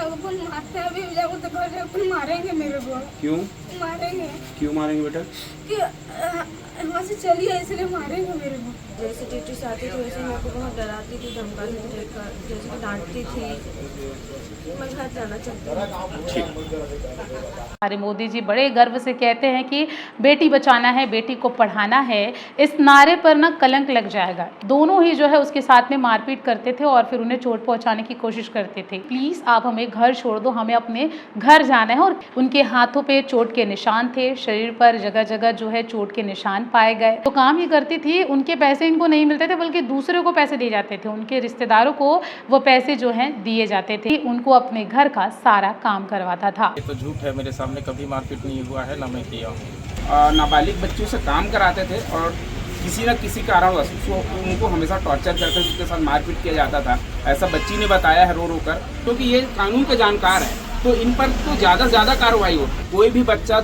जाओगे फोन मारते हैं, अभी जाओगे तो घर जाओगे फोन मारेंगे मेरे को। क्यों मारेंगे क्यों मारेंगे बेटा? कि वहाँ से चलिए इसलिए मारेंगे मेरे को। जैसे ड्यूटी से आती थी वैसे मेरे को बहुत डराती थी, धमकाती थी, जैसे कि डांटती थी। मैं घर जाना चाहती हूँ। हमारे मोदी जी बड़े गर्व से कहते हैं कि बेटी बचाना है, बेटी को पढ़ाना है। इस नारे पर ना कलंक लग जाएगा। दोनों ही जो है उसके साथ में मारपीट करते थे और फिर उन्हें चोट पहुंचाने की कोशिश करते थे। प्लीज आप हमें घर छोड़ दो, हमें अपने घर जाना है। और उनके हाथों पे चोट के निशान थे, शरीर पर जगह जगह जो है चोट के निशान पाए गए। तो काम ये करती थी, उनके पैसे इनको नहीं मिलते थे बल्कि दूसरे को पैसे दिए जाते थे। उनके रिश्तेदारों को वो पैसे जो है दिए जाते थे। उनको अपने घर का सारा काम करवाता था। ये तो झूठ है, मेरे सामने कभी मारपीट नहीं हुआ है, ना मैं किया हूँ। नाबालिग बच्चों से काम कराते थे और किसी न किसी कारणवश उनको हमेशा टॉर्चर करके उसके साथ मारपीट किया जाता था। ऐसा बच्ची ने बताया है रो रो कर, क्योंकि ये कानून के जानकार है तो इन पर तो ज़्यादा से ज़्यादा कार्रवाई हो। कोई भी बच्चा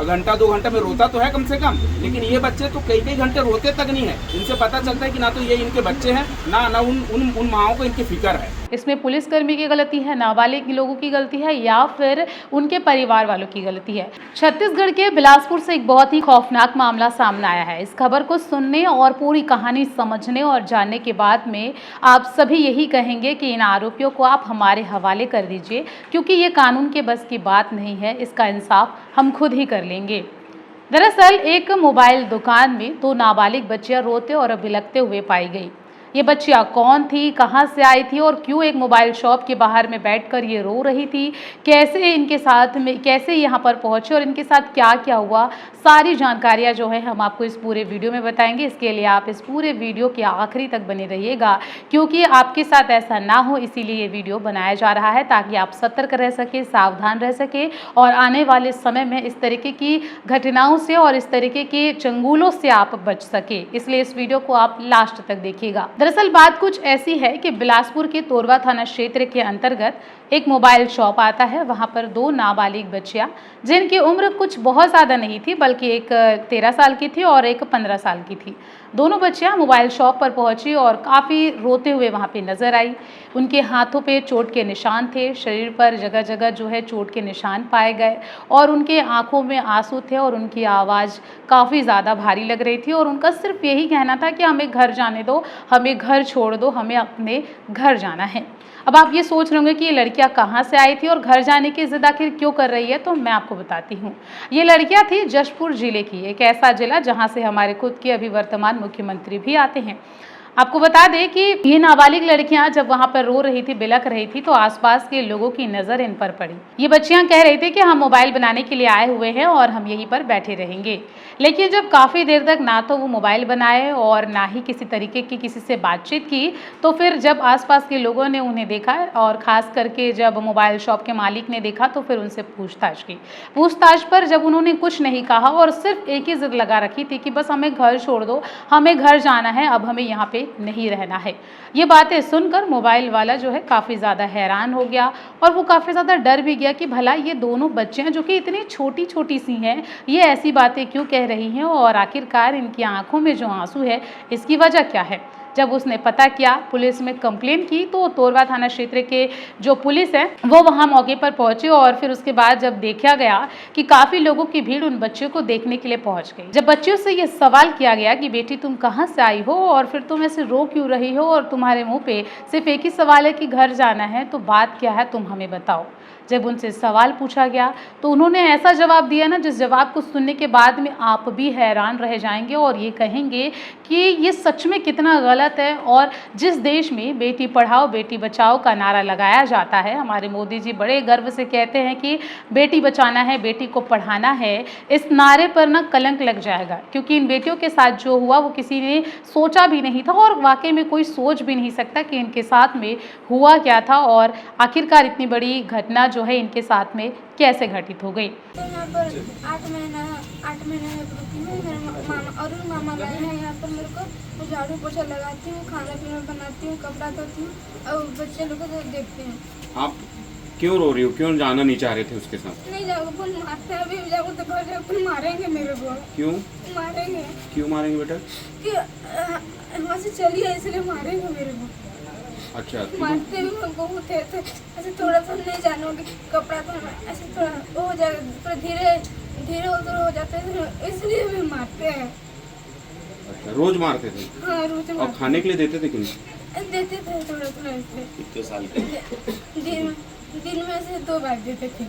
घंटा 2 घंटा में रोता तो है कम से कम, लेकिन ये बच्चे तो कई घंटे रोते तक नहीं है। इनसे पता चलता है कि ना तो ये इनके बच्चे हैं, ना उन माओं को इनकी फिक्र है। इसमें पुलिसकर्मी की गलती है, नाबालिग लोगों की गलती है या फिर उनके परिवार वालों की गलती है। छत्तीसगढ़ के बिलासपुर से एक बहुत ही खौफनाक मामला सामने आया है। इस खबर को सुनने और पूरी कहानी समझने और जानने के बाद में आप सभी यही कहेंगे कि इन आरोपियों को आप हमारे हवाले कर दीजिए, क्योंकि ये कानून के बस की बात नहीं है। इसका इंसाफ हम खुद ही कर लेंगे। दरअसल एक मोबाइल दुकान में 2 नाबालिग बच्चियां रोते और बिलखते हुए पाई गई। ये बच्चियां कौन थी, कहां से आई थी और क्यों एक मोबाइल शॉप के बाहर में बैठकर ये रो रही थी, कैसे इनके साथ में कैसे यहाँ पर पहुंचे और इनके साथ क्या क्या हुआ, सारी जानकारियां जो है हम आपको इस पूरे वीडियो में बताएंगे। इसके लिए आप इस पूरे वीडियो के आखिरी तक बने रहिएगा, क्योंकि आपके साथ ऐसा ना हो इसीलिए ये वीडियो बनाया जा रहा है, ताकि आप सतर्क रह सके, सावधान रह सके और आने वाले समय में इस तरीके की घटनाओं से और इस तरीके के चंगुलों से आप बच सके। इसलिए इस वीडियो को आप लास्ट तक देखिएगा। दरअसल बात कुछ ऐसी है कि बिलासपुर के तोरवा थाना क्षेत्र के अंतर्गत एक मोबाइल शॉप आता है। वहां पर 2 नाबालिग बच्चियां, जिनकी उम्र कुछ बहुत ज़्यादा नहीं थी, बल्कि एक 13 साल की थी और एक 15 साल की थी। दोनों बच्चियां मोबाइल शॉप पर पहुंची और काफ़ी रोते हुए वहां पे नज़र आई। उनके हाथों पे चोट के निशान थे, शरीर पर जगह जगह जो है चोट के निशान पाए गए और उनके आंखों में आंसू थे और उनकी आवाज़ काफ़ी ज़्यादा भारी लग रही थी। और उनका सिर्फ यही कहना था कि हमें घर जाने दो, हमें घर छोड़ दो, हमें अपने घर जाना है। अब आप ये सोच रहे होंगे कि ये लड़कियां कहाँ से आई थी और घर जाने की जिद आखिर क्यों कर रही है, तो मैं आपको बताती हूँ। ये लड़कियां थी जशपुर जिले की, एक ऐसा जिला जहाँ से हमारे खुद के अभी वर्तमान मुख्यमंत्री भी आते हैं। आपको बता दें कि ये नाबालिग लड़कियां जब वहां पर रो रही थी, बिलख रही थी, तो आसपास के लोगों की नजर इन पर पड़ी। ये बच्चियां कह रही थी कि हम मोबाइल बनाने के लिए आए हुए हैं और हम यहीं पर बैठे रहेंगे। लेकिन जब काफ़ी देर तक ना तो वो मोबाइल बनाए और ना ही किसी तरीके की किसी से बातचीत की, तो फिर जब आसपास के लोगों ने उन्हें देखा और ख़ास करके जब मोबाइल शॉप के मालिक ने देखा, तो फिर उनसे पूछताछ की। पूछताछ पर जब उन्होंने कुछ नहीं कहा और सिर्फ एक ही जिद लगा रखी थी कि बस हमें घर छोड़ दो, हमें घर जाना है, अब हमें यहाँ पे नहीं रहना है। ये बातें सुनकर मोबाइल वाला जो है काफ़ी ज़्यादा हैरान हो गया और वो काफ़ी ज़्यादा डर भी गया कि भला ये दोनों बच्चियां जो कि इतनी छोटी छोटी सी हैं, ये ऐसी बातें क्यों कह रही हैं और आखिरकार इनकी आंखों में जो आंसू है इसकी वजह क्या है। जब उसने पता किया, पुलिस में कंप्लेन की, तो तोरवा थाना क्षेत्र के जो पुलिस है वो वहां मौके पर पहुंचे और फिर उसके बाद जब देखा गया कि काफ़ी लोगों की भीड़ उन बच्चियों को देखने के लिए पहुंच गई। जब बच्चियों से ये सवाल किया गया कि बेटी तुम कहां से आई हो और फिर तुम ऐसे रो क्यों रही हो और तुम्हारे मुंह पे सिर्फ एक ही सवाल है कि घर जाना है, तो बात क्या है तुम हमें बताओ। जब उनसे सवाल पूछा गया तो उन्होंने ऐसा जवाब दिया ना, जिस जवाब को सुनने के बाद में आप भी हैरान रह जाएंगे और ये कहेंगे कि ये सच में कितना गलत है। और जिस देश में बेटी पढ़ाओ बेटी बचाओ का नारा लगाया जाता है, हमारे मोदी जी बड़े गर्व से कहते हैं कि बेटी बचाना है, बेटी को पढ़ाना है, इस नारे पर ना कलंक लग जाएगा, क्योंकि इन बेटियों के साथ जो हुआ वो किसी ने सोचा भी नहीं था और वाकई में कोई सोच भी नहीं सकता कि इनके साथ में हुआ क्या था और आखिरकार इतनी बड़ी घटना जो है इनके साथ में कैसे घटित हो गई। तो यहाँ पर 8 महीने में रुकी हूँ। मेरे मामा और मामा गए हैं यहाँ पर मेरे को। मैं झाड़ू पोछा लगाती हूँ, खाना पीना बनाती हूँ, कपड़ा धोती हूँ और बच्चे लोग को देखते हैं। आप क्यों रो रही हो? क्यों जाना नहीं चाह रहे थे उसके साथ? नहीं जाओगे फोन मारते हैं, अभी जाओगे तो घर जाओगे फोन मारेंगे मेरे को। क्यों मारेंगे क्यों मारेंगे बेटा? कि वहाँ से चलिए इसलिए मारेंगे मेरे को। अच्छा मारते भी मैं बहुत है, ऐसे थोड़ा सा नहीं जानूंगी कपड़ा तो ऐसे थोड़ा वो हो जाएगा, थोड़ा धीरे धीरे उधर हो जाते हैं, इसलिए भी मारते हैं। अच्छा रोज मारते थे? हाँ रोज और मारते खाने के लिए देते थे कि नहीं? देते थे थोड़ा थोड़ा, इसलिए कितने साल के? दिन में से 2 बार देते थे।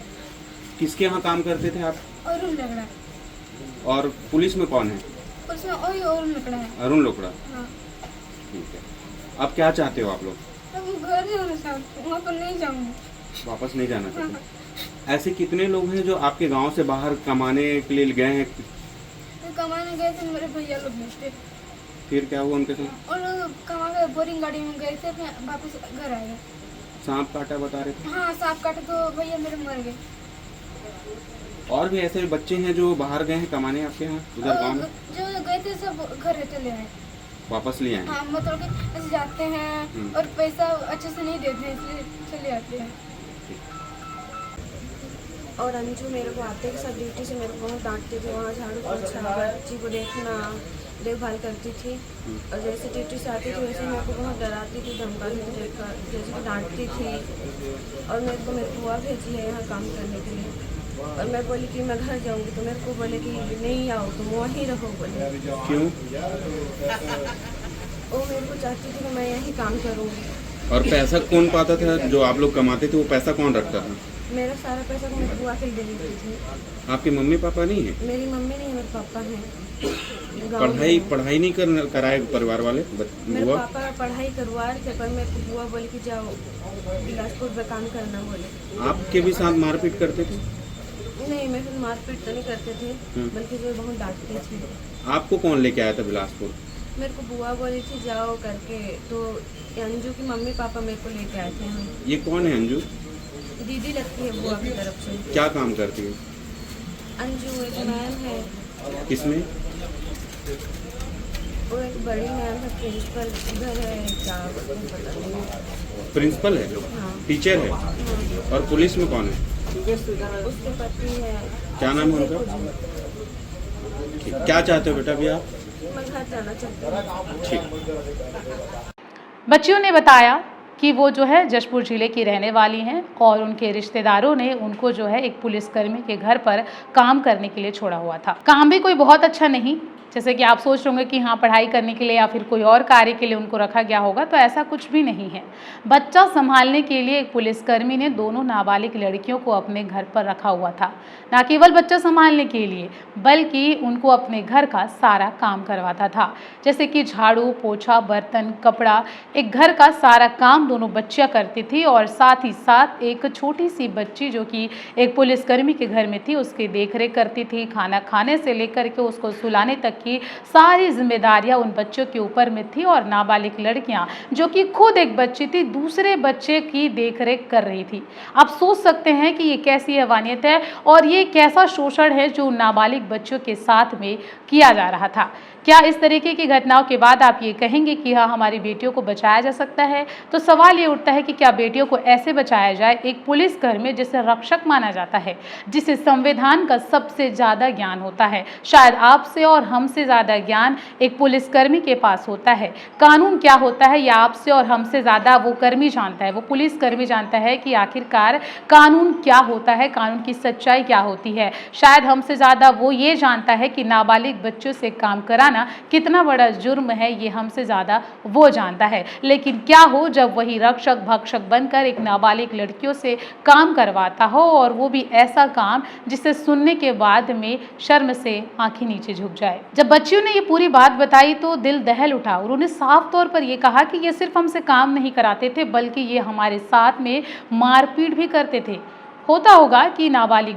किसके यहाँ काम करते थे आप? और उन लकड़ा, और पुलिस में कौन है? उसमें और लकड़ा है। अरुण लोकड़ा। हाँ ठीक है, अब क्या चाहते हो आप लोग? अब घर जाना चाहती हूँ, वहाँ पर नहीं जाऊँगी। वापस नहीं जाना चाहते? ऐसे कितने लोग हैं जो आपके गांव से बाहर कमाने के लिए गए हैं? तो कमाने गए थे मेरे भैया लोग भी थे, फिर क्या हुआ उनके साथ? और लोग कमा के बोरिंग गाड़ी में गए थे, फिर वापस घर आए। सांप काटा बता रहे थे? हाँ सांप काटे तो भैया मेरे मर गए। और भी ऐसे बच्चे हैं जो बाहर गए हैं कमाने आपके यहाँ उधर गांव में? जो गए थे सब घर चले आए। वापस ले आए हैं? हाँ मतलब कि ऐसे जाते हैं और पैसा अच्छे से नहीं देते हैं, इसलिए चले आते हैं। और अंजू मेरे को आते के साथ ड्यूटी से मेरे को बहुत डांटती थी, वहाँ झाड़ू पोछा बच्ची को देखना देखभाल करती थी। और जैसे ड्यूटी से आती थी वैसे मेरे को बहुत डराती थी, धमकाती थी, जैसे कि डांटती थी। और मेरे को मेरी बुआ भेजी है यहाँ काम करने के लिए, और मैं बोली कि मैं घर जाऊँगी, तो मेरे को बोले कि नहीं आओ, तुम वहीं रहो। बोले क्यों? वो मेरे को चाहती थी कि मैं यहीं काम करूँगी। और पैसा कौन पाता था? जो आप लोग कमाते थे वो पैसा कौन रखता था? मेरा सारा पैसा तो मेरी बुआ के दे देती थी। आपके मम्मी पापा नहीं है? मेरी मम्मी नहीं, मेरे पापा हैं। गाँव में पढ़ाई नहीं कराए परिवार वाले? मेरे बुआ पापा पढ़ाई करवा रहे थे, पर मेरे को बुआ बोली कि जाओ बिलासपुर में काम करना। बोले आपके भी साथ मारपीट करते थे? नहीं, मैं फिर मारपीट तो नहीं करते थे, बल्कि जो बहुत डांटती थी। आपको कौन लेके आया था बिलासपुर? मेरे को बुआ बोली थी जाओ करके, तो अंजू की मम्मी पापा मेरे को लेके आए थे हम। ये कौन है अंजू? दीदी लगती है बुआ की तरफ से। क्या काम करती है? अंजू एक मैम है। किसमें? वो एक बड़ी मैम है, प्रिंसिपल इधर है, क्या पता नहीं। प्रिंसिपल है? हाँ टीचर है? हाँ। और पुलिस में कौन है? उसके पति है। क्या नाम है उनका? ठीक, क्या चाहते हो बेटा अभी आप? मैं घर जाना चाहती हूँ। ठीक। बच्चियों ने बताया कि वो जो है जशपुर जिले की रहने वाली हैं और उनके रिश्तेदारों ने उनको जो है एक पुलिसकर्मी के घर पर काम करने के लिए छोड़ा हुआ था। काम भी कोई बहुत अच्छा नहीं, जैसे कि आप सोच रहे होंगे कि हाँ पढ़ाई करने के लिए या फिर कोई और कार्य के लिए उनको रखा गया होगा, तो ऐसा कुछ भी नहीं है। बच्चा संभालने के लिए एक पुलिसकर्मी ने दोनों नाबालिग लड़कियों को अपने घर पर रखा हुआ था। न केवल बच्चा संभालने के लिए बल्कि उनको अपने घर का सारा काम करवाता था, जैसे कि झाड़ू पोछा बर्तन कपड़ा, एक घर का सारा काम दोनों बच्चियां करती थी। और साथ ही साथ एक छोटी सी बच्ची जो कि एक पुलिसकर्मी के घर में थी उसकी देखरेख करती थी। खाना खाने से लेकर के उसको सुलाने तक की सारी जिम्मेदारियां उन बच्चों के ऊपर में थी। और नाबालिग लड़कियां जो कि खुद एक बच्ची थी दूसरे बच्चे की देखरेख कर रही थी। आप सोच सकते हैं कि ये कैसी हैवानियत है और ये कैसा शोषण है जो नाबालिग बच्चों के साथ में किया जा रहा था। क्या इस तरीके की घटनाओं के बाद आप ये कहेंगे कि हाँ हमारी बेटियों को बचाया जा सकता है? तो सवाल ये उठता है कि क्या बेटियों को ऐसे बचाया जाए? एक पुलिसकर्मी जिसे रक्षक माना जाता है, जिसे संविधान का सबसे ज़्यादा ज्ञान होता है, शायद आपसे और हमसे ज़्यादा ज्ञान एक पुलिसकर्मी के पास होता है। कानून क्या होता है या आपसे और हमसे ज़्यादा वो कर्मी जानता है, वो पुलिसकर्मी जानता है कि आखिरकार कानून क्या होता है, कानून की सच्चाई क्या होती है। शायद हमसे ज़्यादा वो ये जानता है कि नाबालिग बच्चों से काम कराना कितना बड़ा जुर्म है, ये हमसे ज़्यादा वो जानता है। लेकिन क्या हो जब वही रक्षक भक्षक बनकर एक नाबालिग लड़कियों से काम करवाता हो, और वो भी ऐसा काम जिसे सुनने के बाद में शर्म से आंखें नीचे झुक जाए। जब बच्चियों ने ये पूरी बात बताई तो दिल दहल उठा। उन्होंने साफ तौर पर ये कहा कि ये सिर्फ हमसे काम नहीं कराते थे बल्कि ये हमारे साथ में मारपीट भी करते थे। होता होगा कि नाबालिग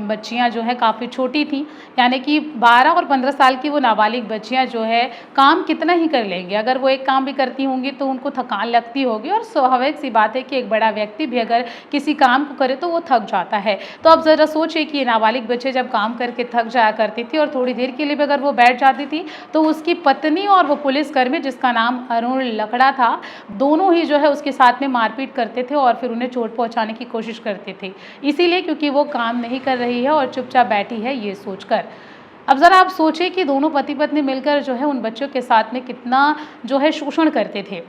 बच्चियां जो है काफ़ी छोटी थी, यानी कि 12 और 15 साल की वो नाबालिग बच्चियां जो है काम कितना ही कर लेंगे। अगर वो एक काम भी करती होंगी तो उनको थकान लगती होगी, और स्वाभाविक सी बात है कि एक बड़ा व्यक्ति भी अगर किसी काम को करे तो वो थक जाता है। तो अब ज़रा सोचिए कि ये नाबालिग बच्चे जब काम करके थक जाया करती थी और थोड़ी देर के लिए भी अगर वो बैठ जाती थी तो उसकी पत्नी और वो पुलिसकर्मी जिसका नाम अरुण लकड़ा था, दोनों ही जो है उसके साथ में मारपीट करते थे और फिर उन्हें चोट पहुँचाने की कोशिश करते थे, इसीलिए क्योंकि वो काम नहीं कर रही है और चुपचाप बैठी है ये सोचकर। अब ज़रा आप सोचिए कि दोनों पति पत्नी मिलकर जो है उन बच्चों के साथ में कितना जो है शोषण करते थे।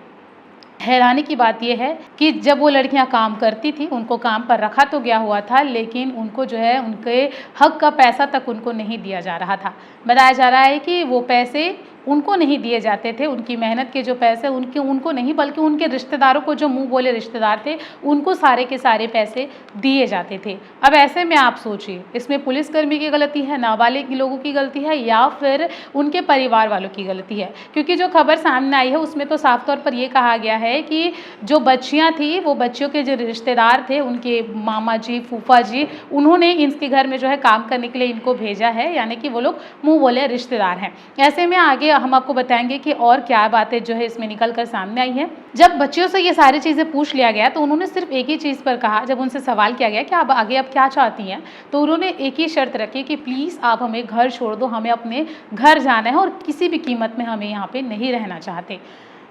हैरानी की बात यह है कि जब वो लड़कियां काम करती थी, उनको काम पर रखा तो गया हुआ था, लेकिन उनको जो है उनके हक का पैसा तक उनको नहीं दिया जा रहा था। बताया जा रहा है कि वो पैसे उनको नहीं दिए जाते थे, उनकी मेहनत के जो पैसे उनको नहीं, बल्कि उनके रिश्तेदारों को, जो मुंह बोले रिश्तेदार थे, उनको सारे के सारे पैसे दिए जाते थे। अब ऐसे में आप सोचिए, इसमें पुलिसकर्मी की गलती है, नाबालिग लोगों की गलती है, या फिर उनके परिवार वालों की गलती है? क्योंकि जो खबर सामने आई है उसमें तो साफ तौर पर यह कहा गया है कि जो बच्चियां थी, वो बच्चियों के जो रिश्तेदार थे, उनके मामा जी, फूफा जी, उन्होंने इनके घर में जो है काम करने के लिए इनको भेजा है, यानी कि वो लोग मुंह बोले रिश्तेदार हैं। ऐसे में आगे हम आपको बताएंगे कि और क्या बातें जो है इसमें निकल कर सामने आई हैं। जब बच्चियों से ये सारी चीज़ें पूछ लिया गया तो उन्होंने सिर्फ एक ही चीज़ पर कहा, जब उनसे सवाल किया गया कि आप आगे आप क्या चाहती हैं, तो उन्होंने एक ही शर्त रखी कि प्लीज़ आप हमें घर छोड़ दो, हमें अपने घर जाना है और किसी भी कीमत में हमें यहाँ पे नहीं रहना चाहते।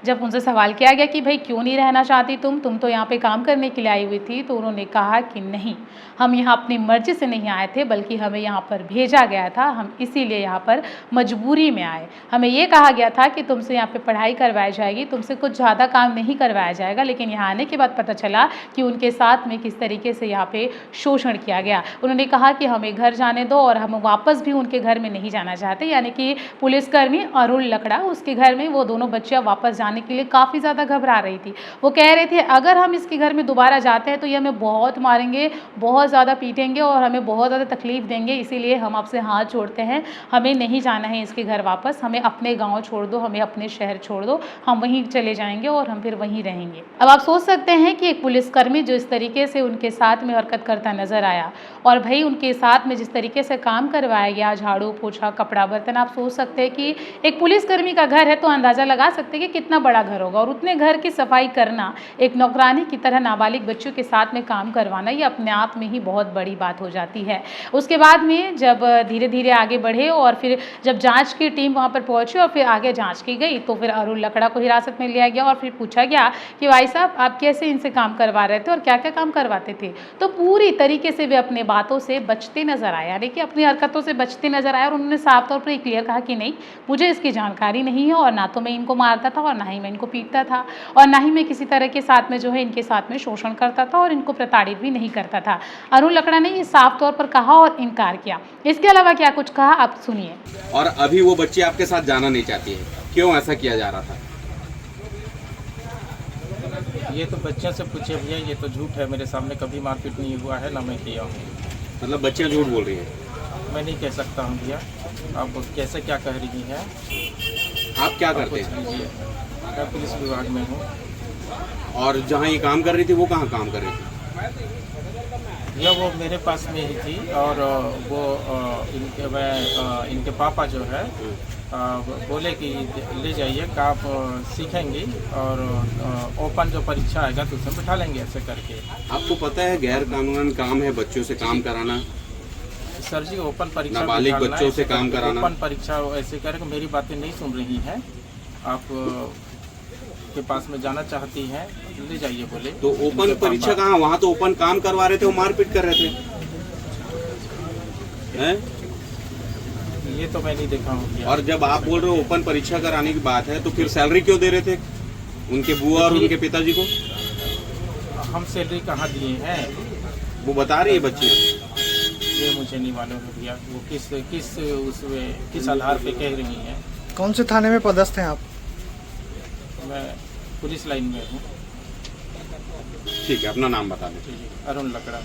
जब उनसे सवाल किया गया कि भाई क्यों नहीं रहना चाहती तुम तो यहाँ पे काम करने के लिए आई हुई थी, तो उन्होंने कहा कि नहीं, हम यहाँ अपनी मर्जी से नहीं आए थे, बल्कि हमें यहाँ पर भेजा गया था, हम इसीलिए यहाँ पर मजबूरी में आए। हमें ये कहा गया था कि तुमसे यहाँ पे पढ़ाई करवाई जाएगी, तुमसे कुछ ज़्यादा काम नहीं करवाया जाएगा, लेकिन यहाँ आने के बाद पता चला कि उनके साथ में किस तरीके से यहाँ पे शोषण किया गया। उन्होंने कहा कि हमें घर जाने दो और हम वापस भी उनके घर में नहीं जाना चाहते, यानी कि पुलिसकर्मी अरुण लकड़ा, उसके घर में वो दोनों बच्चियाँ वापस जाने के लिए काफ़ी ज़्यादा घबरा रही थी। वो कह रहे थे अगर हम इसके घर में दोबारा जाते हैं तो ये हमें बहुत मारेंगे, बहुत ज़्यादा पीटेंगे और हमें बहुत ज़्यादा तकलीफ देंगे, इसीलिए हम आपसे हाथ जोड़ते हैं, हमें नहीं जाना है इसके घर वापस, हमें अपने गांव छोड़ दो, हमें अपने शहर छोड़ दो, हम वहीं चले जाएंगे और हम फिर वहीं रहेंगे। अब आप सोच सकते हैं कि एक पुलिसकर्मी जो इस तरीके से उनके साथ में हरकत करता नजर आया और भाई उनके साथ में जिस तरीके से काम करवाया गया, झाड़ू पोछा कपड़ा बर्तन, आप सोच सकते हैं कि एक पुलिसकर्मी का घर है तो अंदाज़ा लगा सकते हैं कि कितना बड़ा घर होगा। और उतने घर की सफाई करना, एक नौकरानी की तरह नाबालिग बच्चों के साथ में काम करवाना, ये अपने आप में ही बहुत बड़ी बात हो जाती है। उसके बाद में जब धीरे धीरे आगे बढ़े और फिर जब जांच की टीम वहां पर पहुंची और फिर आगे जांच की गई, तो फिर अरुण लकड़ा को हिरासत में लिया गया और फिर पूछा गया कि भाई साहब आप कैसे इनसे काम करवा रहे थे और क्या क्या काम करवाते थे। तो पूरी तरीके से वे अपने बातों से बचते नजर आए, यानी कि अपनी हरकतों से बचते नजर आए और उन्होंने साफ तौर पर क्लियर कहा कि नहीं, मुझे इसकी जानकारी नहीं है और ना तो मैं इनको मारता था और ना ही मैं इनको पीटता था और ना ही मैं किसी तरह के साथ में जो है इनके साथ में शोषण करता था और इनको प्रताड़ित भी नहीं करता था। अरुण लकड़ा ने ये साफ तौर पर कहा और इनकार किया। इसके अलावा क्या कुछ कहा आप सुनिए। और अभी वो बच्ची आपके साथ जाना नहीं चाहती है, क्यों ऐसा किया जा रहा था? ये तो बच्चों से पूछे भैया, ये तो झूठ है, मेरे सामने कभी मारपीट नहीं हुआ है, ना मैं किया हूँ। मतलब बच्चियाँ झूठ बोल रही हैं? मैं नहीं कह सकता हूँ भैया, आप कैसे क्या कह रही हैं। आप क्या करते हैं? मैं पुलिस विभाग में हूँ। और जहाँ ये काम कर रही थी वो कहाँ काम कर रही थी? या वो मेरे पास में ही थी और वो इनके पापा जो है बोले कि ले जाइए, आप सीखेंगी और ओपन जो परीक्षा आएगा तो उसमें बिठा लेंगे, ऐसे करके। आपको पता है गैर कानूनन काम है बच्चों से काम कराना? सर जी ओपन परीक्षा, नाबालिग बच्चों से काम कराना, ओपन परीक्षा ऐसे करके। मेरी बातें नहीं सुन रही हैं, आप के पास में जाना चाहती हैं ले जाइए बोले। तो ओपन परीक्षा कहाँ? वहाँ तो ओपन काम करवा रहे थे, वो मारपीट कर रहे थे हैं? ये तो मैं नहीं देखा हूँ। और जब आप बोल रहे हो ओपन परीक्षा कराने की बात है, तो फिर सैलरी क्यों दे रहे थे उनके बुआ और उनके पिताजी को? हम सैलरी कहाँ दिए हैं? वो बता रही है बच्ची। ये मुझे नहीं मालूम है भैया, वो किस आधार पे कह रही हैं। कौन से थाने में पदस्थ हैं आप? मैं पुलिस लाइन में हूँ। ठीक है, अपना नाम बता दें। अरुण लकड़ा।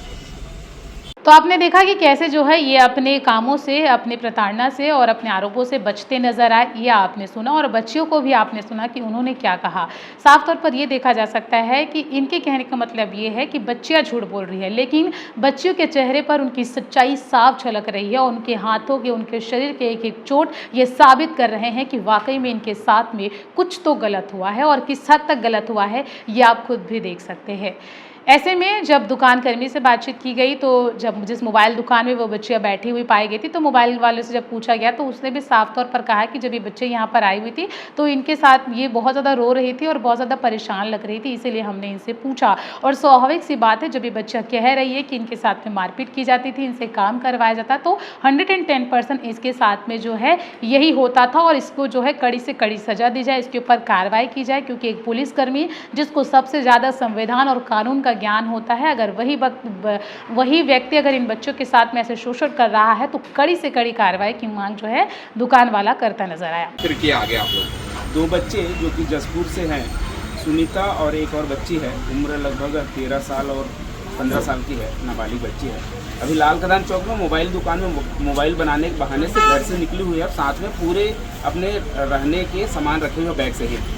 तो आपने देखा कि कैसे जो है ये अपने कामों से, अपने प्रताड़ना से और अपने आरोपों से बचते नजर आए, ये आपने सुना। और बच्चियों को भी आपने सुना कि उन्होंने क्या कहा। साफ तौर पर ये देखा जा सकता है कि इनके कहने का मतलब ये है कि बच्चियां झूठ बोल रही है, लेकिन बच्चियों के चेहरे पर उनकी सच्चाई साफ झलक रही है और उनके हाथों के, उनके शरीर के एक एक चोट ये साबित कर रहे हैं कि वाकई में इनके साथ में कुछ तो गलत हुआ है और किस हद तक गलत हुआ है ये आप खुद भी देख सकते हैं। ऐसे में जब दुकान कर्मी से बातचीत की गई तो जब जिस मोबाइल दुकान में वो बच्चियाँ बैठी हुई पाई गई थी तो मोबाइल वाले से जब पूछा गया तो उसने भी साफ तौर पर कहा कि जब ये बच्चे यहाँ पर आई हुई थी तो इनके साथ ये बहुत ज़्यादा रो रही थी और बहुत ज़्यादा परेशान लग रही थी, इसीलिए हमने इनसे पूछा। और स्वाभाविक सी बात है, जब ये बच्चा कह रही है कि इनके साथ में मारपीट की जाती थी, इनसे काम करवाया जाता, तो 110% इसके साथ में जो है यही होता था और इसको जो है कड़ी से कड़ी सजा दी जाए, इसके ऊपर कार्रवाई की जाए, क्योंकि एक पुलिसकर्मी जिसको सबसे ज़्यादा संविधान और कानून का ज्ञान होता है, अगर वही व्यक्ति अगर इन बच्चों के साथ में ऐसे शोषण कर रहा है तो कड़ी से कड़ी कार्रवाई की मांग जो है दुकान वाला करता नजर आया। फिर क्या आगे आप लोग? 2 बच्चे जो कि जसपुर से हैं, सुनीता और एक और बच्ची है, उम्र लगभग 13 साल और 15 साल की है, नाबालिग बच्ची है। अभी लाल कदान चौक में मोबाइल दुकान में मोबाइल बनाने के बहाने से घर से निकली हुई है और साथ में पूरे अपने रहने के सामान रखे हुए बैग सहित।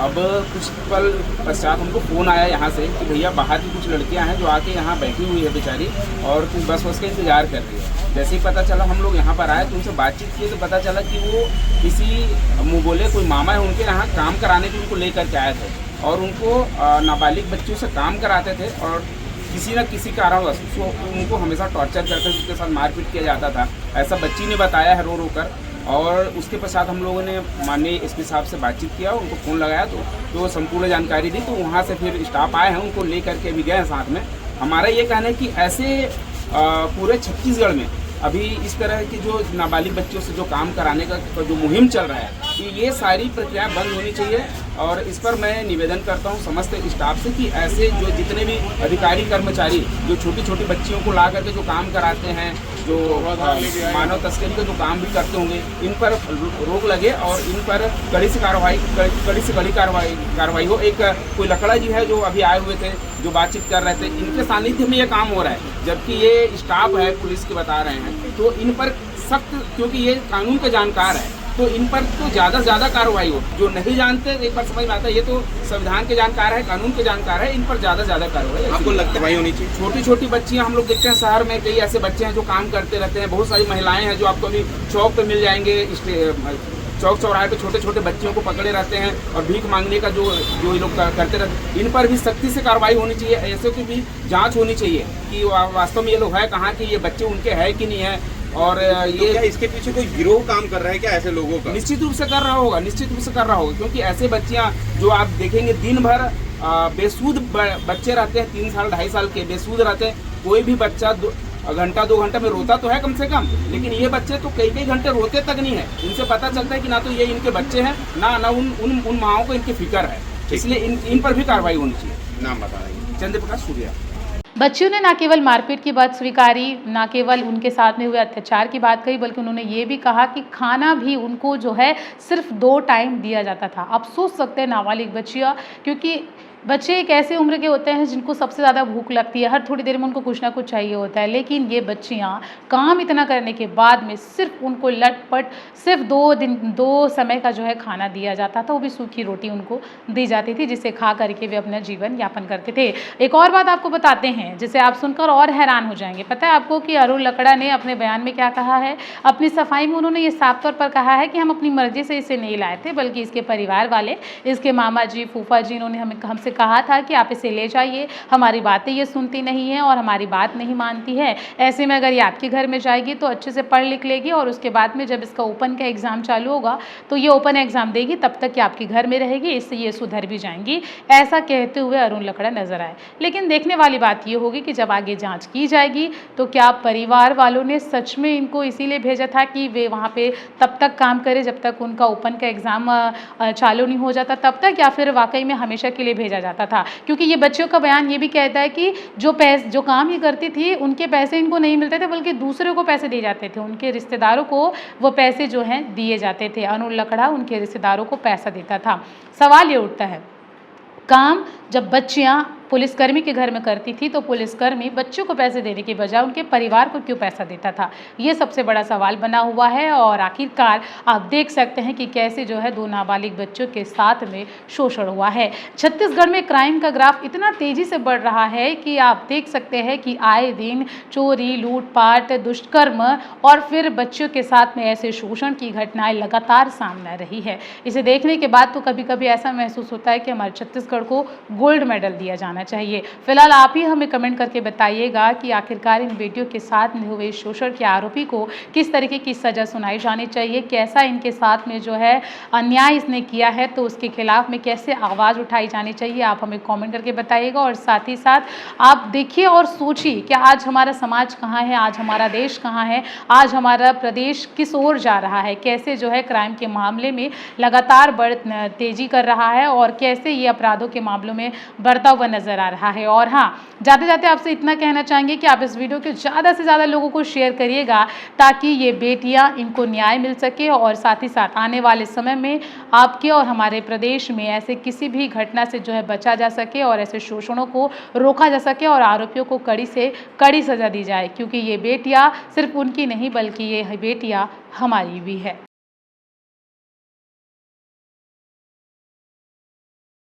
अब कुछ पल पश्चात हमको फ़ोन आया यहाँ से कि भैया बाहर की कुछ लड़कियाँ हैं जो आके यहाँ बैठी हुई है बेचारी और कुछ बस का इंतज़ार कर रही है। जैसे ही पता चला हम लोग यहाँ पर आए तो उनसे बातचीत किए तो पता चला कि वो किसी मुँह बोले कोई मामा है उनके यहाँ काम कराने के उनको लेकर के आए थे और उनको नाबालिग बच्चों से काम कराते थे और किसी न किसी कारणवश उनको हमेशा टॉर्चर करके उसके साथ मारपीट किया जाता था, ऐसा बच्ची ने बताया है रो कर। और उसके पश्चात हम लोगों ने माननीय एसपी साहब से बातचीत किया, उनको फ़ोन लगाया तो संपूर्ण जानकारी दी, तो वहाँ से फिर स्टाफ आए हैं, उनको ले करके भी गए हैं साथ में। हमारा ये कहना है कि ऐसे पूरे छत्तीसगढ़ में अभी इस तरह की जो नाबालिग बच्चों से जो काम कराने का जो मुहिम चल रहा है कि ये सारी प्रक्रिया बंद होनी चाहिए और इस पर मैं निवेदन करता हूँ समस्त स्टाफ से कि ऐसे जो जितने भी अधिकारी कर्मचारी जो छोटी छोटी बच्चियों को ला करके जो काम कराते हैं, जो मानव तस्करी का जो काम भी करते होंगे, इन पर रोक लगे और इन पर कड़ी से कड़ी कार्रवाई हो। एक कोई लकड़ा जी है जो अभी आए हुए थे, जो बातचीत कर रहे थे, इनके सानिध्य में ये काम हो रहा है, जबकि ये स्टाफ है पुलिस के बता रहे हैं, तो इन पर सख्त, क्योंकि ये कानून के जानकार है तो इन पर तो ज़्यादा से ज़्यादा कार्रवाई हो। जो नहीं जानते एक बार समझ में आता है, ये तो संविधान के जानकार है, कानून के जानकार है, इन पर ज़्यादा से ज़्यादा कार्रवाई आपको लगता है होनी चाहिए? छोटी छोटी बच्चियां हम लोग देखते हैं शहर में, कई ऐसे बच्चे हैं जो काम करते रहते हैं, बहुत सारी महिलाएं हैं जो आपको अभी चौक पे मिल जाएंगे, चौक चौराहे पे छोटे छोटे बच्चियों को पकड़े रहते हैं और भीख मांगने का जो ये लोग करते रहते हैं, इन पर भी सख्ती से कार्रवाई होनी चाहिए। ऐसे की भी जांच होनी चाहिए कि वास्तव में ये लोग है कहाँ के, ये बच्चे उनके है कि नहीं है। और ये क्या इसके पीछे कोई गिरोह काम कर रहा है क्या ऐसे लोगों का? निश्चित रूप से कर रहा होगा, निश्चित रूप से कर रहा होगा, क्योंकि ऐसे बच्चियां जो आप देखेंगे दिन भर बेसूद बच्चे रहते हैं, 3 साल 2.5 साल के बेसूद रहते हैं। कोई भी बच्चा घंटा 2 घंटा में रोता तो है कम से कम, लेकिन ये बच्चे तो कई घंटे रोते तक नहीं है। इनसे पता चलता है कि ना तो ये इनके बच्चे हैं, ना उन माओं को इनकी फिक्र है, इसलिए इन पर भी कार्रवाई होनी चाहिए। नाम बता देंगे? चंद्रप्रकाश सूर्या। बच्चियों ने न केवल मारपीट की बात स्वीकारी, न केवल उनके साथ में हुए अत्याचार की बात कही, बल्कि उन्होंने ये भी कहा कि खाना भी उनको जो है सिर्फ 2 टाइम दिया जाता था। आप सोच सकते हैं नाबालिग बच्चियाँ, क्योंकि बच्चे एक ऐसे उम्र के होते हैं जिनको सबसे ज़्यादा भूख लगती है, हर थोड़ी देर में उनको कुछ ना कुछ चाहिए होता है, लेकिन ये बच्चियाँ काम इतना करने के बाद में सिर्फ उनको लटपट सिर्फ 2 समय का जो है खाना दिया जाता था, वो भी सूखी रोटी उनको दी जाती थी, जिसे खा करके वे अपना जीवन यापन करते थे। एक और बात आपको बताते हैं जिसे आप सुनकर और हैरान हो जाएंगे। पता है आपको कि अरुण लकड़ा ने अपने बयान में क्या कहा है? अपनी सफाई में उन्होंने ये साफ तौर पर कहा है कि हम अपनी मर्जी से इसे नहीं लाए थे, बल्कि इसके परिवार वाले, इसके मामा जी, फूफा जी, इन्होंने हमसे कहा था कि आप इसे ले जाइए, हमारी बातें ये सुनती नहीं है और हमारी बात नहीं मानती है। ऐसे में अगर ये आपके घर में जाएगी तो अच्छे से पढ़ लिख लेगी और उसके बाद में जब इसका ओपन का एग्ज़ाम चालू होगा तो ये ओपन एग्ज़ाम देगी, तब तक ये आपके घर में रहेगी, इससे ये सुधर भी जाएंगी, ऐसा कहते हुए अरुण लकड़ा नजर आए। लेकिन देखने वाली बात ये होगी कि जब आगे जाँच की जाएगी तो क्या परिवार वालों ने सच में इनको इसीलिए भेजा था कि वे वहाँ पे तब तक काम करें जब तक उनका ओपन का एग्ज़ाम चालू नहीं हो जाता तब तक, या फिर वाकई में हमेशा के लिए भेजा जाता था? क्योंकि ये बच्चों का बयान ये भी कहता है कि जो काम ये करती थी उनके पैसे इनको नहीं मिलते थे, बल्कि दूसरों को पैसे दिए जाते थे, उनके रिश्तेदारों को वो पैसे जो हैं दिए जाते थे। अरुण लकड़ा उनके रिश्तेदारों को पैसा देता था। सवाल ये उठता है, काम जब बच्चियाँ पुलिसकर्मी के घर में करती थी तो पुलिसकर्मी बच्चों को पैसे देने के बजाय उनके परिवार को क्यों पैसा देता था? ये सबसे बड़ा सवाल बना हुआ है। और आखिरकार आप देख सकते हैं कि कैसे जो है 2 नाबालिग बच्चों के साथ में शोषण हुआ है। छत्तीसगढ़ में क्राइम का ग्राफ इतना तेज़ी से बढ़ रहा है कि आप देख सकते हैं कि आए दिन चोरी, लूटपाट, दुष्कर्म और फिर बच्चों के साथ में ऐसे शोषण की घटनाएं लगातार सामने आ रही है। इसे देखने के बाद तो कभी कभी ऐसा महसूस होता है कि हमारे छत्तीसगढ़ को गोल्ड मेडल दिया जाना चाहिए। फिलहाल आप ही हमें कमेंट करके बताइएगा कि आखिरकार इन बेटियों के साथ में हुए शोषण के आरोपी को किस तरीके की सजा सुनाई जानी चाहिए, कैसा इनके साथ में जो है अन्याय इसने किया है तो उसके खिलाफ में कैसे आवाज़ उठाई जानी चाहिए, आप हमें कमेंट करके बताइएगा। और साथ ही साथ आप देखिए और सोचिए कि आज हमारा समाज कहाँ है, आज हमारा देश कहाँ है, आज हमारा प्रदेश किस ओर जा रहा है, कैसे जो है क्राइम के मामले में लगातार तेजी कर रहा है और कैसे ये अपराधों के मामलों में बढ़ता हुआ नजर आ रहा है। और हाँ, जाते जाते आपसे इतना कहना चाहेंगे कि आप इस वीडियो को ज़्यादा से ज़्यादा लोगों को शेयर करिएगा ताकि ये बेटियां, इनको न्याय मिल सके और साथ ही साथ आने वाले समय में आपके और हमारे प्रदेश में ऐसे किसी भी घटना से जो है बचा जा सके और ऐसे शोषणों को रोका जा सके और आरोपियों को कड़ी से कड़ी सजा दी जाए, क्योंकि ये बेटियां सिर्फ उनकी नहीं बल्कि ये बेटियां हमारी भी है।